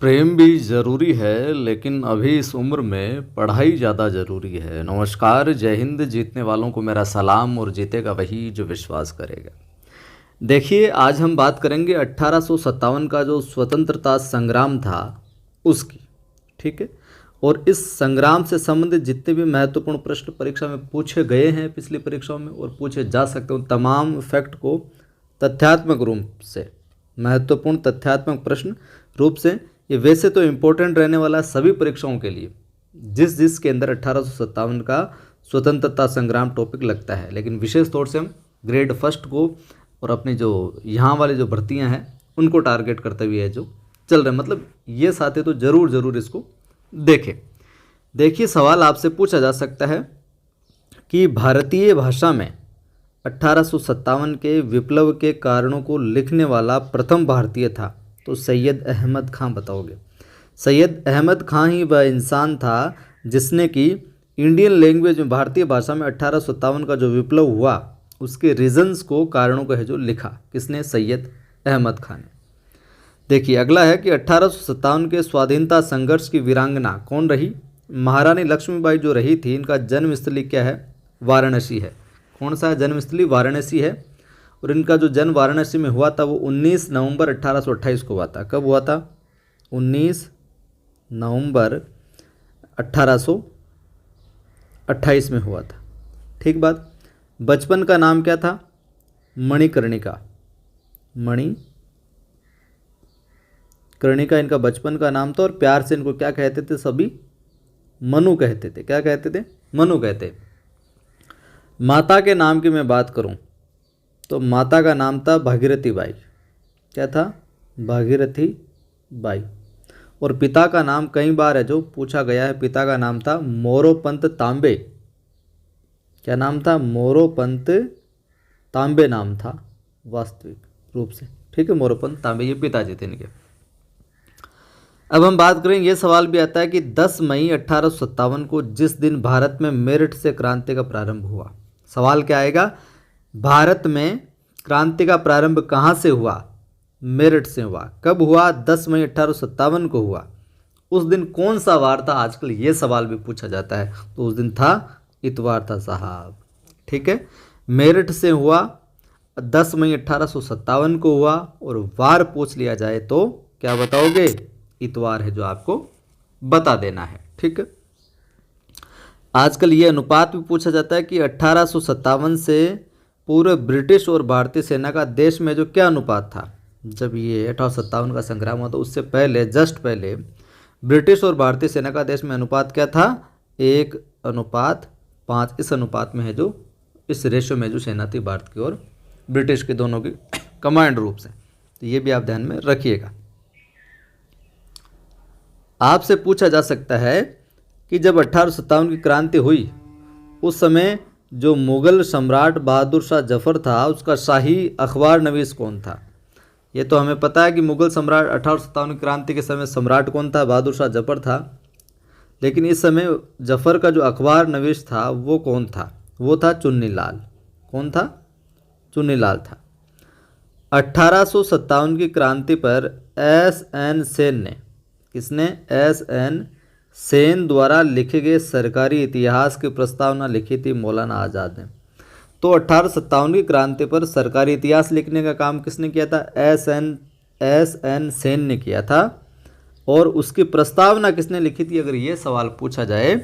प्रेम भी ज़रूरी है, लेकिन अभी इस उम्र में पढ़ाई ज़्यादा ज़रूरी है। नमस्कार, जय हिंद। जीतने वालों को मेरा सलाम और जीतेगा वही जो विश्वास करेगा। देखिए, आज हम बात करेंगे 1857 का जो स्वतंत्रता संग्राम था उसकी। ठीक है। और इस संग्राम से संबंधित जितने भी महत्वपूर्ण प्रश्न परीक्षा में पूछे गए हैं पिछली परीक्षाओं में और पूछे जा सकते हैं, तमाम फैक्ट को तथ्यात्मक रूप से, महत्वपूर्ण तथ्यात्मक प्रश्न रूप से, ये वैसे तो इम्पोर्टेंट रहने वाला है सभी परीक्षाओं के लिए जिस जिस के अंदर 1857 का स्वतंत्रता संग्राम टॉपिक लगता है, लेकिन विशेष तौर से हम ग्रेड फर्स्ट को और अपनी जो यहाँ वाली जो भर्तियाँ हैं उनको टारगेट करते हुए जो चल रहे हैं, मतलब ये साथी तो ज़रूर इसको देखें। देखिए, सवाल आपसे पूछा जा सकता है कि भारतीय भाषा में 1857 के विप्लव के कारणों को लिखने वाला प्रथम भारतीय था, तो सैयद अहमद खां बताओगे। सैयद अहमद खां ही वह इंसान था जिसने कि इंडियन लैंग्वेज में, भारतीय भाषा में 1857 का जो विप्लव हुआ उसके रीजंस को, कारणों को है जो लिखा। किसने? सैयद अहमद खां ने। देखिए, अगला है कि 1857 के स्वाधीनता संघर्ष की वीरांगना कौन रही? महारानी लक्ष्मीबाई जो रही थी, इनका जन्मस्थली क्या है? वाराणसी है। कौन सा जन्मस्थली? वाराणसी है। और इनका जो जन्म वाराणसी में हुआ था वो 19 नवंबर 1828 को हुआ था। कब हुआ था? 19 नवंबर 1828 में हुआ था। ठीक बात। बचपन का नाम क्या था? मणिकर्णिका। मणिकर्णिका इनका बचपन का नाम था और प्यार से इनको क्या कहते थे? सभी मनु कहते थे। क्या कहते थे? मनु कहते। माता के नाम की मैं बात करूं तो माता का नाम था भागीरथी बाई। क्या था? भागीरथी बाई। और पिता का नाम कई बार है जो पूछा गया है, पिता का नाम था मोरोपंत तांबे। क्या नाम था? मोरोपंत तांबे नाम था वास्तविक रूप से। ठीक है, मोरोपंत तांबे ये पिताजी थे इनके। अब हम बात करें, ये सवाल भी आता है कि 10 मई 1857 को जिस दिन भारत में मेरठ से क्रांति का प्रारंभ हुआ, सवाल क्या आएगा? भारत में क्रांति का प्रारंभ कहाँ से हुआ? मेरठ से हुआ। कब हुआ? 10 मई 1857 को हुआ। उस दिन कौन सा वार था? आजकल ये सवाल भी पूछा जाता है, तो उस दिन था इतवार था साहब। ठीक है, मेरठ से हुआ, 10 मई 1857 को हुआ। और वार पूछ लिया जाए तो क्या बताओगे? इतवार है जो आपको बता देना है। ठीक है। आजकल ये अनुपात भी पूछा जाता है कि 1857 से पूरे ब्रिटिश और भारतीय सेना का देश में जो क्या अनुपात था, जब ये 1857 का संग्राम हुआ तो उससे पहले, जस्ट पहले, ब्रिटिश और भारतीय सेना का देश में अनुपात क्या था? 1:5। इस अनुपात में है जो, इस रेशो में जो सेना थी भारत की और ब्रिटिश की दोनों की कमांड रूप से, तो ये भी आप ध्यान में रखिएगा। आपसे पूछा जा सकता है कि जब 1857 की क्रांति हुई उस समय जो मुगल सम्राट बहादुर शाह जफर था उसका शाही अखबार नवीस कौन था? ये तो हमें पता है कि मुगल सम्राट 1857 की क्रांति के समय सम्राट कौन था? बहादुर शाह जफर था। लेकिन इस समय जफर का जो अखबार नवीस था वो कौन था? वो था चुन्नीलाल। कौन था? चुन्नीलाल था। 1857 की क्रांति पर S.N. सेन ने, किसने? S.N. सेन द्वारा लिखे गए सरकारी इतिहास की प्रस्तावना लिखी थी मौलाना आज़ाद ने। तो 1857 की क्रांति पर सरकारी इतिहास लिखने का काम किसने किया था? S.N. सेन ने किया था। और उसकी प्रस्तावना किसने लिखी थी? अगर ये सवाल पूछा जाए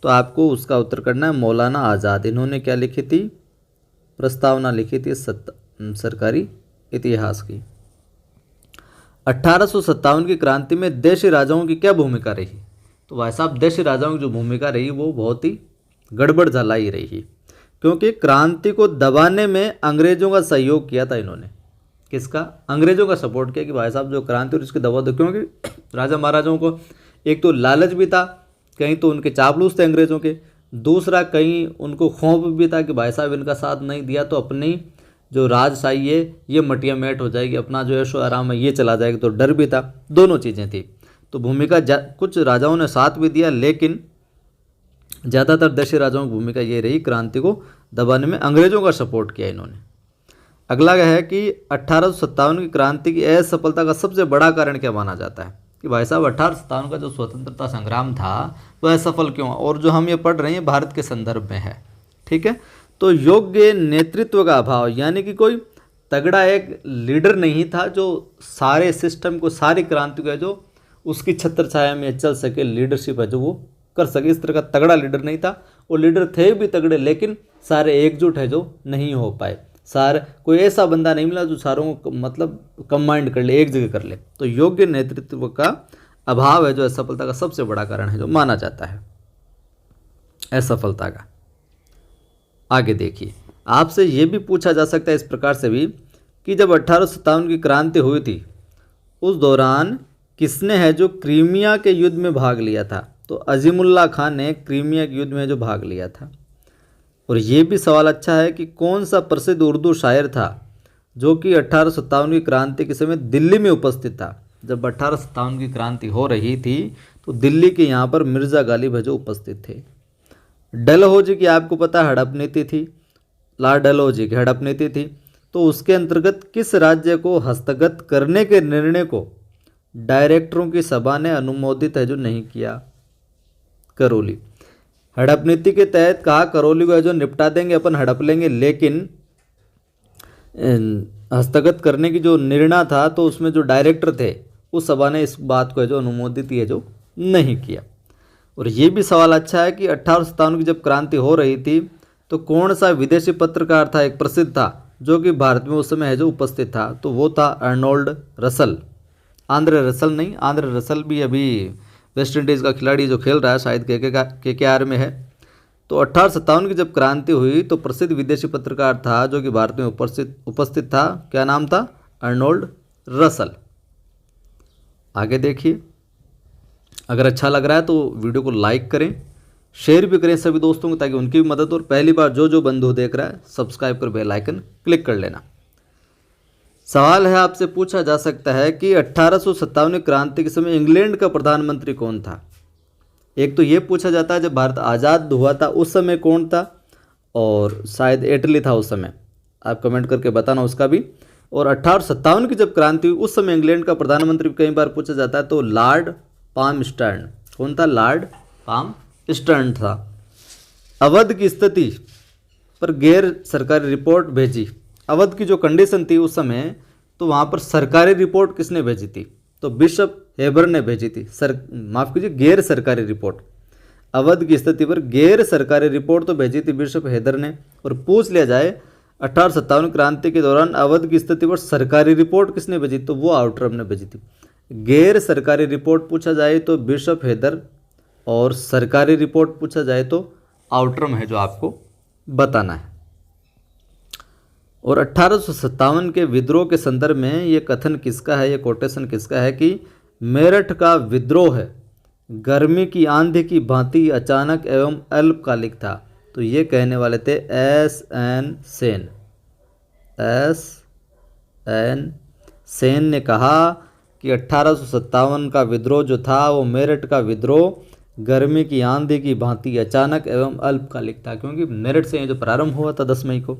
तो आपको उसका उत्तर करना है मौलाना आज़ाद। इन्होंने क्या लिखी थी? प्रस्तावना लिखी थी सरकारी इतिहास की। 1857 की क्रांति में देशी राजाओं की क्या भूमिका रही? तो भाई साहब, देशी राजाओं की जो भूमिका रही वो बहुत ही गड़बड़ झलाई रही, क्योंकि क्रांति को दबाने में अंग्रेजों का सहयोग किया था इन्होंने। किसका? अंग्रेजों का सपोर्ट किया कि भाई साहब जो क्रांति और इसकी दबा दो, क्योंकि राजा महाराजाओं को एक तो लालच भी था, कहीं तो उनके चापलूस थे अंग्रेजों के, दूसरा कहीं उनको खौफ भी था कि भाई साहब इनका साथ नहीं दिया तो अपनी जो राजशाही है ये मटिया मेट हो जाएगी, अपना जो ऐशो आराम है ये चला जाएगा, तो डर भी था। दोनों चीज़ें थी। तो भूमिका कुछ राजाओं ने साथ भी दिया, लेकिन ज़्यादातर देशी राजाओं की भूमिका ये रही, क्रांति को दबाने में अंग्रेजों का सपोर्ट किया इन्होंने। अगला है कि 1857 की क्रांति की असफलता का सबसे बड़ा कारण क्या माना जाता है? कि भाई साहब 1857 का जो स्वतंत्रता संग्राम था वह सफल क्यों, और जो हम ये पढ़ रहे हैं भारत के संदर्भ में है। ठीक है, तो योग्य नेतृत्व का अभाव, यानी कि कोई तगड़ा एक लीडर नहीं था जो सारे सिस्टम को, सारी क्रांति को है जो उसकी छत्र छाया में चल सके, लीडरशिप है जो वो कर सके, इस तरह का तगड़ा लीडर नहीं था। वो लीडर थे भी तगड़े, लेकिन सारे एकजुट है जो नहीं हो पाए। सारे कोई ऐसा बंदा नहीं मिला जो सारों को मतलब कंबाइंड कर ले, एक जगह कर ले। तो योग्य नेतृत्व का अभाव है जो असफलता का सबसे बड़ा कारण है जो माना जाता है असफलता का। आगे देखिए, आपसे ये भी पूछा जा सकता है इस प्रकार से भी कि जब 1857 की क्रांति हुई थी उस दौरान किसने है जो क्रीमिया के युद्ध में भाग लिया था। तो अजीमुल्ला खान ने क्रीमिया के युद्ध में जो भाग लिया था। और ये भी सवाल अच्छा है कि कौन सा प्रसिद्ध उर्दू शायर था जो कि 1857 की क्रांति के समय दिल्ली में उपस्थित था। जब 1857 की क्रांति हो रही थी तो दिल्ली के यहाँ पर मिर्ज़ा गालिब है जो उपस्थित थे। डलहौजी की आपको पता है हड़प नीति थी, लॉर्ड डलहौजी की हड़प नीति थी। तो उसके अंतर्गत किस राज्य को हस्तगत करने के निर्णय को डायरेक्टरों की सभा ने अनुमोदित है जो नहीं किया? करौली। हड़प नीति के तहत कहा करौली को है जो निपटा देंगे, अपन हड़प लेंगे, लेकिन हस्तगत करने की जो निर्णय था तो उसमें जो डायरेक्टर थे उस सभा ने इस बात को है जो अनुमोदित है जो नहीं किया। और ये भी सवाल अच्छा है कि 1857 की जब क्रांति हो रही थी तो कौन सा विदेशी पत्रकार था, एक प्रसिद्ध था जो कि भारत में उस समय है जो उपस्थित था। तो वो था अर्नोल्ड रसल। आंद्रे रसल नहीं, आंद्रे रसल भी अभी वेस्ट इंडीज़ का खिलाड़ी जो खेल रहा है, शायद KKR में है। तो 1857 की जब क्रांति हुई तो प्रसिद्ध विदेशी पत्रकार था जो कि भारत में उपस्थित था। क्या नाम था? Arnold Russell. आगे देखिए, अगर अच्छा लग रहा है तो वीडियो को लाइक करें, शेयर भी करें सभी दोस्तों को ताकि उनकी भी मदद हो। और पहली बार जो बंधु देख रहा है सब्सक्राइब कर बेल आइकन क्लिक कर लेना। सवाल है आपसे पूछा जा सकता है कि 1857 क्रांति के समय इंग्लैंड का प्रधानमंत्री कौन था। एक तो ये पूछा जाता है जब भारत आज़ाद हुआ था उस समय कौन था, और शायद एटली था उस समय, आप कमेंट करके बताना उसका भी। और 1857 की जब क्रांति हुई उस समय इंग्लैंड का प्रधानमंत्री कई बार पूछा जाता है, तो लॉर्ड पामस्टर्न। कौन था? लॉर्ड पामस्टर्न था। अवध की स्थिति पर गैर सरकारी रिपोर्ट भेजी। अवध की जो कंडीशन थी उस समय, तो वहाँ पर सरकारी रिपोर्ट किसने भेजी थी? तो बिशप हेबर ने भेजी थी। माफ़ कीजिए, गैर सरकारी रिपोर्ट। अवध की स्थिति पर गैर सरकारी रिपोर्ट तो भेजी थी बिशप हेबर ने। और पूछ लिया जाए 1857 क्रांति के दौरान अवध की स्थिति पर सरकारी रिपोर्ट किसने भेजी? तो वो आउटरम ने भेजी थी। गैर सरकारी रिपोर्ट पूछा जाए तो बिशप हेदर, और सरकारी रिपोर्ट पूछा जाए तो आउटरम है जो आपको बताना है। और 1857 के विद्रोह के संदर्भ में ये कथन किसका है, ये कोटेशन किसका है कि मेरठ का विद्रोह है गर्मी की आंधी की भांति अचानक एवं अल्पकालिक था। तो ये कहने वाले थे S.N. सेन। S.N. सेन ने कहा कि 1857 का विद्रोह जो था वो मेरठ का विद्रोह गर्मी की आंधी की भांति अचानक एवं अल्पकालिक था, क्योंकि मेरठ से ये जो प्रारंभ हुआ था 10 मई को।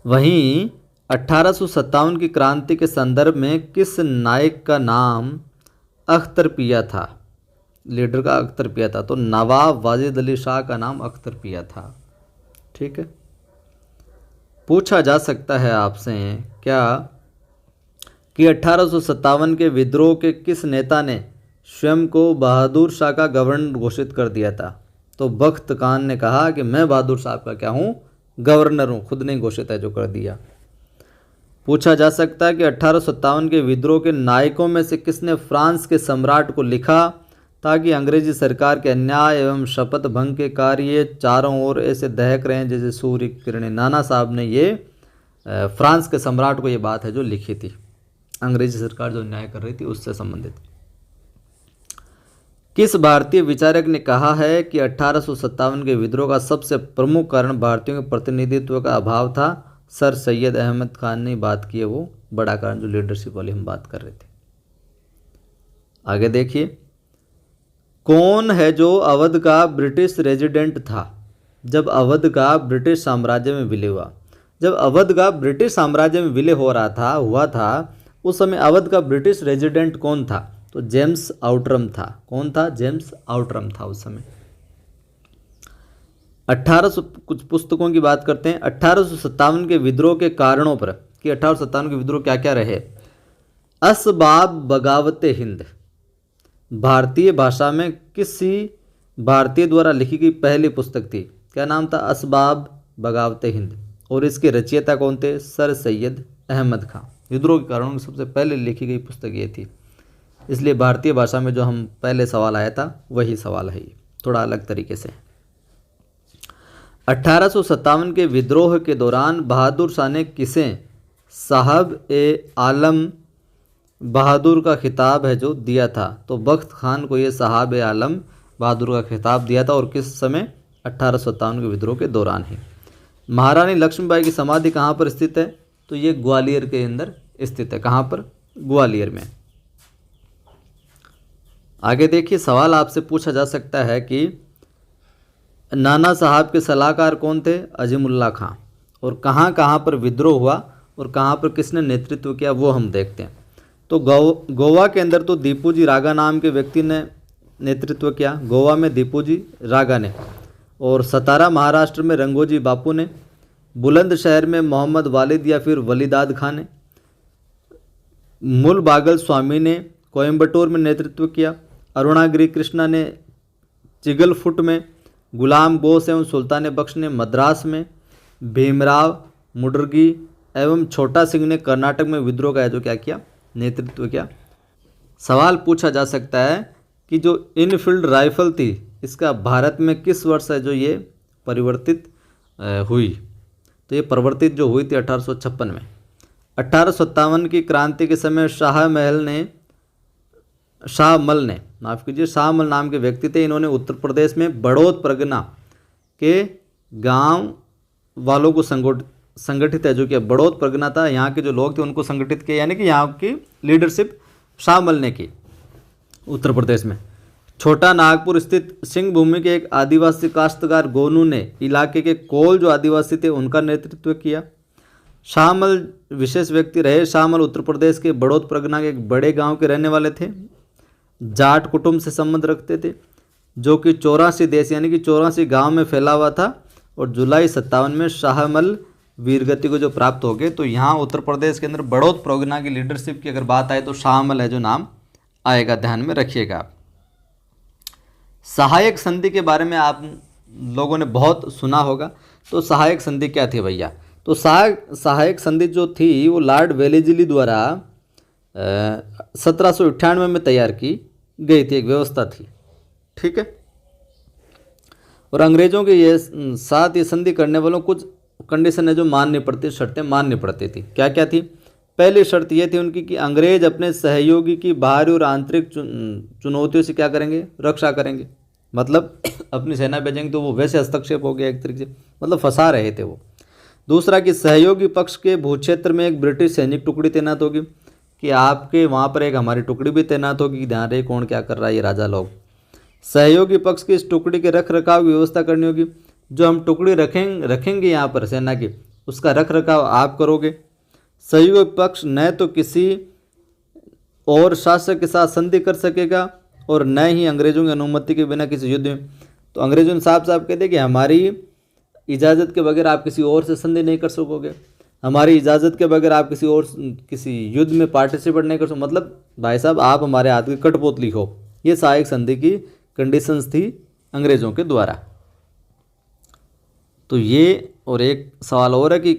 वहीं 1857 की क्रांति के संदर्भ में किस नायक का नाम अख्तरपिया था? लीडर का अख्तरपिया था। तो नवाब वाजिद अली शाह का नाम अख्तरपिया था। ठीक है, पूछा जा सकता है आपसे क्या कि 1857 के विद्रोह के किस नेता ने स्वयं को बहादुर शाह का गवर्नर घोषित कर दिया था? तो बख्त खान ने कहा कि मैं बहादुर साहब का क्या हूँ, गवर्नर हूँ, खुद ने घोषित है जो कर दिया। पूछा जा सकता है कि 1857 के विद्रोह के नायकों में से किसने फ्रांस के सम्राट को लिखा ताकि अंग्रेजी सरकार के अन्याय एवं शपथ भंग के कार्य चारों ओर ऐसे दहक रहे हैं जैसे सूर्य की किरणें। नाना साहब ने ये फ्रांस के सम्राट को ये बात है जो लिखी थी, अंग्रेजी सरकार जो अन्याय कर रही थी उससे संबंधित। किस भारतीय विचारक ने कहा है कि 1857 के विद्रोह का सबसे प्रमुख कारण भारतीयों के प्रतिनिधित्व का अभाव था? सर सैयद अहमद खान ने बात की है, वो बड़ा कारण जो लीडरशिप वाली हम बात कर रहे थे। आगे देखिए, कौन है जो अवध का ब्रिटिश रेजिडेंट था जब अवध का ब्रिटिश साम्राज्य में विलय हुआ? जब अवध का ब्रिटिश साम्राज्य में विलय हुआ था उस समय अवध का ब्रिटिश रेजिडेंट कौन था? तो जेम्स आउटरम था। कौन था? जेम्स आउटरम था उस समय। 1800 कुछ पुस्तकों की बात करते हैं। 1857 के विद्रोह के कारणों पर कि 1857 के विद्रोह क्या क्या रहे। असबाब बगावते हिंद भारतीय भाषा में किसी भारतीय द्वारा लिखी गई पहली पुस्तक थी। क्या नाम था? असबाब बगावते हिंद। और इसके रचयिता कौन थे? सर सैयद अहमद खां। विद्रोह के कारणों में सबसे पहले लिखी गई पुस्तक ये थी। इसलिए भारतीय भाषा में जो हम पहले सवाल आया था वही सवाल है, ये थोड़ा अलग तरीके से। 1857 के विद्रोह के दौरान बहादुर शाह ने किसे साहब ए आलम बहादुर का खिताब है जो दिया था? तो बख्त खान को ये साहब ए आलम बहादुर का खिताब दिया था। और किस समय? 1857 के विद्रोह के दौरान ही। महारानी लक्ष्मीबाई की समाधि कहाँ पर स्थित है? तो ये ग्वालियर के अंदर स्थित है। कहाँ पर? ग्वालियर में। आगे देखिए, सवाल आपसे पूछा जा सकता है कि नाना साहब के सलाहकार कौन थे? अजीमुल्ला खां। और कहाँ कहाँ पर विद्रोह हुआ और कहाँ पर किसने नेतृत्व किया वो हम देखते हैं। तो गोवा के अंदर तो दीपूजी रागा नाम के व्यक्ति ने नेतृत्व किया। गोवा में दीपूजी रागा ने। और सतारा महाराष्ट्र में रंगोजी बापू ने। बुलंदशहर में मोहम्मद वालिद या फिर वलीदाद खान ने। मुलबागल स्वामी ने कोयम्बटूर में नेतृत्व किया। अरुणागिरी कृष्णा ने चिगलफुट में। गुलाम बोस एवं सुल्तान बख्श ने मद्रास में। भीमराव मुडरगी एवं छोटा सिंह ने कर्नाटक में विद्रोह का जो क्या किया? नेतृत्व किया। सवाल पूछा जा सकता है कि जो इनफील्ड राइफल थी इसका भारत में किस वर्ष है जो ये परिवर्तित हुई? तो ये परिवर्तित जो हुई थी 1856 में। 1857 की क्रांति के समय शाहमल ने माफ़ कीजिए शाहमल नाम के व्यक्ति थे। इन्होंने उत्तर प्रदेश में बड़ौद परगना के गांव वालों को संगठित है, जो कि बड़ौद परगना था, यहाँ के जो लोग थे उनको संगठित किया, यानी कि यहाँ की लीडरशिप शाहमल ने की उत्तर प्रदेश में। छोटा नागपुर स्थित सिंह भूमि के एक आदिवासी काश्तकार गोनू ने इलाके के कोल जो आदिवासी थे उनका नेतृत्व किया। शाहमल विशेष व्यक्ति रहे। शाहमल उत्तर प्रदेश के बड़ौद परगना के एक बड़े गांव के रहने वाले थे। जाट कुटुंब से संबंध रखते थे, जो कि 84 देश यानी कि 84 गांव में फैला हुआ था। और जुलाई 57 में शाहमल वीरगति को जो प्राप्त हो गए। तो यहाँ उत्तर प्रदेश के अंदर बड़ौद परगना की लीडरशिप की अगर बात आए तो शाहमल है जो नाम आएगा, ध्यान में रखिएगा। सहायक संधि के बारे में आप लोगों ने बहुत सुना होगा। तो सहायक संधि क्या थी भैया? तो सहायक संधि जो थी वो लॉर्ड वेलेस्ली द्वारा 1798 में तैयार की गई थी, एक व्यवस्था थी, ठीक है। और अंग्रेजों के ये साथ ये संधि करने वालों कुछ कंडीशन है जो माननी पड़ती, शर्तें माननी पड़ती थी। क्या क्या थी? पहली शर्त ये थी उनकी कि अंग्रेज अपने सहयोगी की बाहरी और आंतरिक चुनौतियों से क्या करेंगे? रक्षा करेंगे। मतलब अपनी सेना भेजेंगे तो वो वैसे हस्तक्षेप हो गया एक तरीके से, मतलब फंसा रहे थे वो। दूसरा कि सहयोगी पक्ष के भूक्षेत्र में एक ब्रिटिश सैनिक टुकड़ी तैनात होगी, कि आपके वहाँ पर एक हमारी टुकड़ी भी तैनात होगी, ध्यान रहे कौन क्या कर रहा है ये राजा लोग। सहयोगी पक्ष की इस टुकड़ी के रख रखाव की व्यवस्था करनी होगी। जो हम टुकड़ी रखेंगे यहाँ पर सेना की, उसका रख रखाव आप करोगे। सहयोगी पक्ष न तो किसी और शासक के साथ संधि कर सकेगा और न ही अंग्रेजों की अनुमति के बिना किसी युद्ध में। तो अंग्रेजों ने साफ साफ कहते कि हमारी इजाज़त के बगैर आप किसी और से संधि नहीं कर सकोगे, हमारी इजाज़त के बगैर आप किसी युद्ध में पार्टिसिपेट नहीं कर सको। मतलब भाई साहब आप हमारे हाथ की कठपुतली हो। ये सहायक संधि की कंडीशंस थी अंग्रेज़ों के द्वारा। तो ये, और एक सवाल और है कि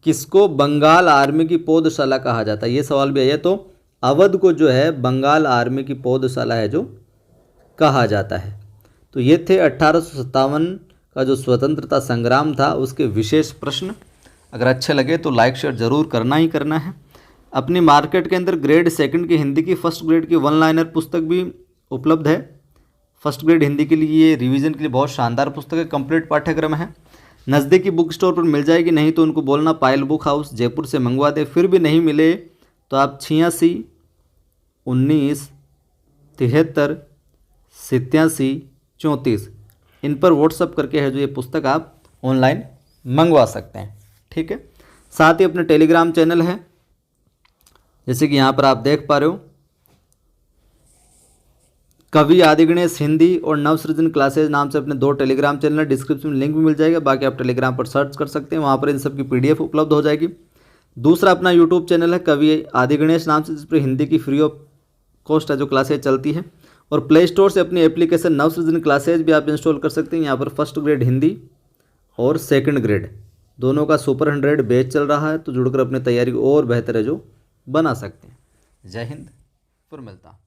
किसको बंगाल आर्मी की पौधशाला कहा जाता है? ये सवाल भी है। तो अवध को जो है बंगाल आर्मी की पौधशाला है जो कहा जाता है। तो ये थे 1857 का जो स्वतंत्रता संग्राम था उसके विशेष प्रश्न। अगर अच्छे लगे तो लाइक शेयर ज़रूर करना ही करना है। अपनी मार्केट के अंदर ग्रेड 2 की हिंदी की फर्स्ट ग्रेड की 1 लाइनर पुस्तक भी उपलब्ध है। फर्स्ट ग्रेड हिंदी के लिए रिवीजन के लिए बहुत शानदार पुस्तक है, कंप्लीट पाठ्यक्रम है। नज़दीकी बुक स्टोर पर मिल जाएगी, नहीं तो उनको बोलना पायल बुक हाउस जयपुर से मंगवा दे। फिर भी नहीं मिले तो आप 86 19 73 87 34 इन पर व्हाट्सअप करके है जो ये पुस्तक आप ऑनलाइन मंगवा सकते हैं, ठीक है। साथ ही अपने टेलीग्राम चैनल है जैसे कि यहाँ पर आप देख पा रहे हो, कवि आदिगणेश हिंदी और नवसृजन क्लासेज नाम से अपने 2 टेलीग्राम चैनल है, डिस्क्रिप्शन में लिंक भी मिल जाएगा। बाकी आप टेलीग्राम पर सर्च कर सकते हैं, वहाँ पर इन सब की PDF उपलब्ध हो जाएगी। दूसरा अपना यूट्यूब चैनल है कवि आदिगणेश नाम से, जिस पर हिंदी की फ्री ऑफ कॉस्ट है जो क्लासेज चलती है। और प्ले स्टोर से अपनी एप्लीकेशन नवसृजन क्लासेज भी आप इंस्टॉल कर सकते हैं। यहाँ पर 1st ग्रेड हिंदी और 2nd ग्रेड दोनों का सुपर 100 बैच चल रहा है, तो जुड़कर अपनी तैयारी को और बेहतर है जो बना सकते हैं। जय हिंद, फिर मिलता।